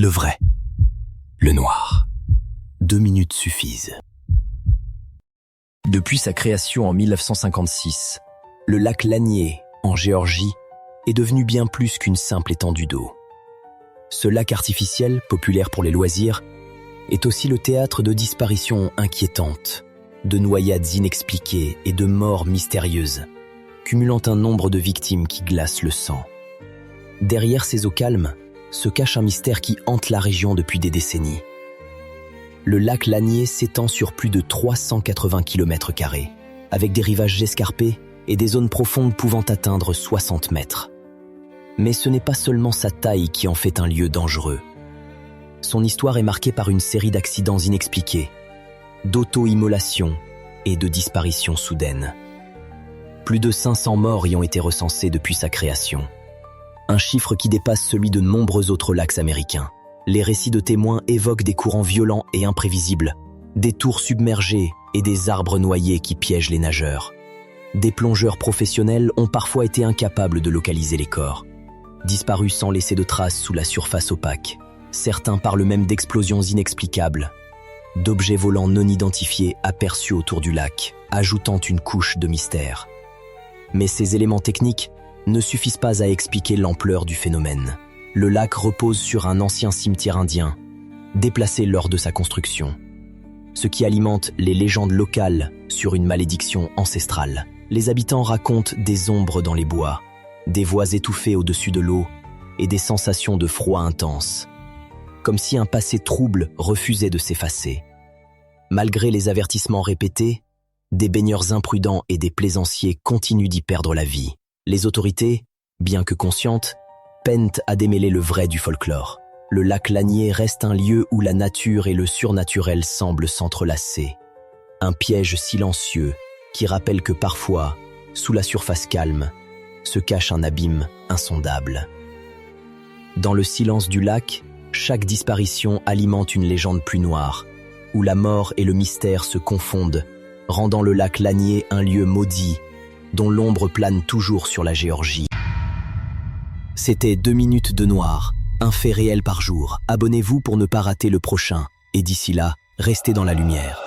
le vrai, le noir. 2 minutes suffisent. Depuis sa création en 1956, le lac Lanier, en Géorgie, est devenu bien plus qu'une simple étendue d'eau. Ce lac artificiel, populaire pour les loisirs, est aussi le théâtre de disparitions inquiétantes, de noyades inexpliquées et de morts mystérieuses, cumulant un nombre de victimes qui glace le sang. Derrière ces eaux calmes se cache un mystère qui hante la région depuis des décennies. Le lac Lanier s'étend sur plus de 380 km², avec des rivages escarpés et des zones profondes pouvant atteindre 60 mètres. Mais ce n'est pas seulement sa taille qui en fait un lieu dangereux. Son histoire est marquée par une série d'accidents inexpliqués, d'auto-immolations et de disparitions soudaines. Plus de 500 morts y ont été recensés depuis sa création. Un chiffre qui dépasse celui de nombreux autres lacs américains. Les récits de témoins évoquent des courants violents et imprévisibles, des tours submergées et des arbres noyés qui piègent les nageurs. Des plongeurs professionnels ont parfois été incapables de localiser les corps, disparus sans laisser de traces sous la surface opaque. Certains parlent même d'explosions inexplicables, d'objets volants non identifiés aperçus autour du lac, ajoutant une couche de mystère. Mais ces éléments techniques ne suffisent pas à expliquer l'ampleur du phénomène. Le lac repose sur un ancien cimetière indien, déplacé lors de sa construction, ce qui alimente les légendes locales sur une malédiction ancestrale. Les habitants racontent des ombres dans les bois, des voix étouffées au-dessus de l'eau et des sensations de froid intense, comme si un passé trouble refusait de s'effacer. Malgré les avertissements répétés, des baigneurs imprudents et des plaisanciers continuent d'y perdre la vie. Les autorités, bien que conscientes, peinent à démêler le vrai du folklore. Le lac Lanier reste un lieu où la nature et le surnaturel semblent s'entrelacer. Un piège silencieux qui rappelle que parfois, sous la surface calme, se cache un abîme insondable. Dans le silence du lac, chaque disparition alimente une légende plus noire, où la mort et le mystère se confondent, rendant le lac Lanier un lieu maudit, dont l'ombre plane toujours sur la Géorgie. C'était 2 minutes de noir, un fait réel par jour. Abonnez-vous pour ne pas rater le prochain. Et d'ici là, restez dans la lumière.